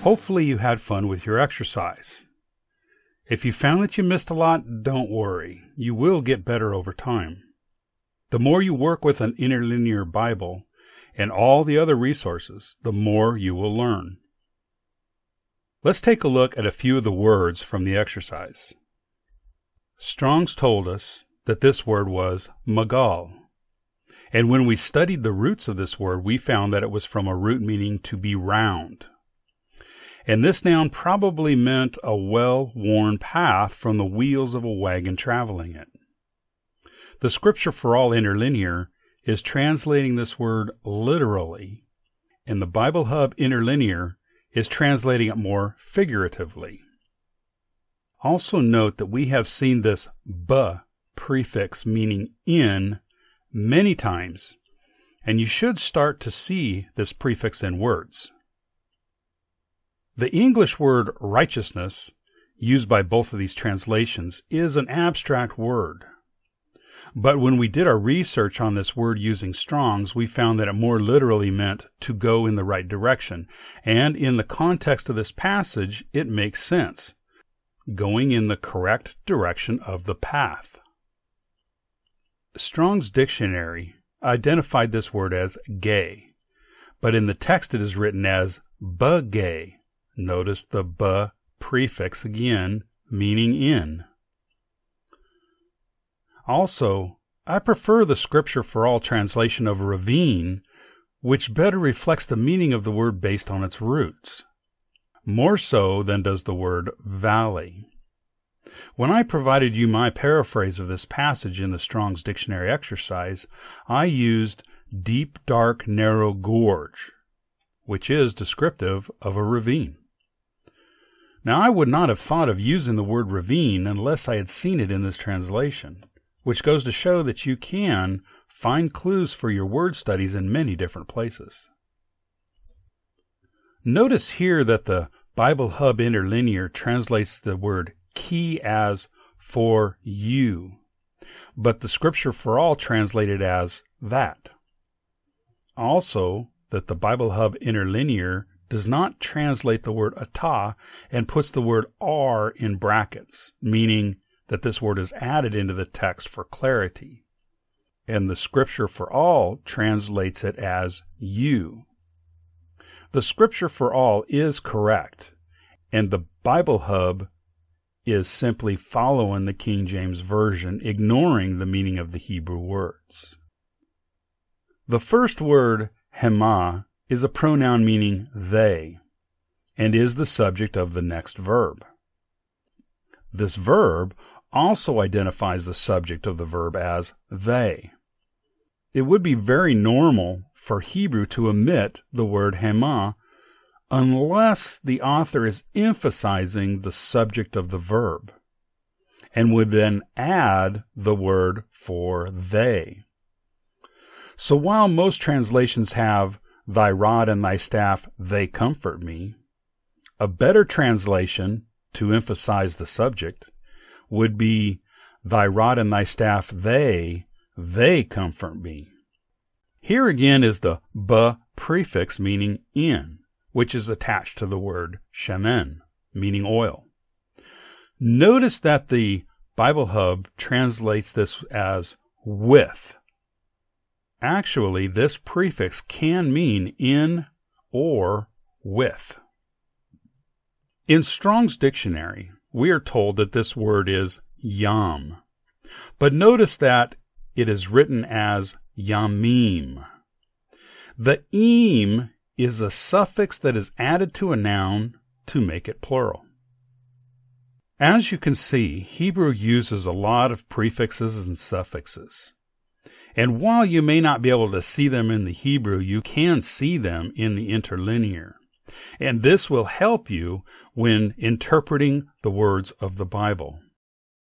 Hopefully you had fun with your exercise. If you found that you missed a lot, don't worry. You will get better over time. The more you work with an Interlinear Bible and all the other resources, the more you will learn. Let's take a look at a few of the words from the exercise. Strong's told us that this word was magal. And when we studied the roots of this word, we found that it was from a root meaning to be round. And this noun probably meant a well-worn path from the wheels of a wagon traveling it. The scripture for all Interlinear is translating this word literally, and the Bible Hub Interlinear is translating it more figuratively. Also note that we have seen this "b" prefix meaning in many times, and you should start to see this prefix in words. The English word righteousness, used by both of these translations, is an abstract word. But when we did our research on this word using Strong's, we found that it more literally meant to go in the right direction. And in the context of this passage, it makes sense. Going in the correct direction of the path. Strong's dictionary identified this word as gay, but in the text it is written as "b-gay." Notice the "b" prefix again, meaning in. Also, I prefer the Scripture for All translation of ravine, which better reflects the meaning of the word based on its roots, more so than does the word valley. When I provided you my paraphrase of this passage in the Strong's Dictionary exercise, I used deep, dark, narrow gorge, which is descriptive of a ravine. Now, I would not have thought of using the word ravine unless I had seen it in this translation, which goes to show that you can find clues for your word studies in many different places. Notice here that the Bible Hub Interlinear translates the word key as for you, but the Scripture for All translated as that. Also, that the Bible Hub Interlinear does not translate the word atah and puts the word "r" in brackets, meaning that this word is added into the text for clarity. And the Scripture for All translates it as you. The Scripture for All is correct, and the Bible Hub is simply following the King James Version, ignoring the meaning of the Hebrew words. The first word, hema, is a pronoun meaning they, and is the subject of the next verb. This verb also identifies the subject of the verb as they. It would be very normal for Hebrew to omit the word hema unless the author is emphasizing the subject of the verb, and would then add the word for they. So while most translations have "Thy rod and thy staff, they comfort me," a better translation, to emphasize the subject, would be "Thy rod and thy staff, they comfort me." Here again is the "b" prefix meaning in, which is attached to the word shemen, meaning oil. Notice that the Bible Hub translates this as with. Actually, this prefix can mean in or with. In Strong's Dictionary, we are told that this word is yam, but notice that it is written as yamim. The im is a suffix that is added to a noun to make it plural. As you can see, Hebrew uses a lot of prefixes and suffixes. And while you may not be able to see them in the Hebrew, you can see them in the Interlinear. And this will help you when interpreting the words of the Bible.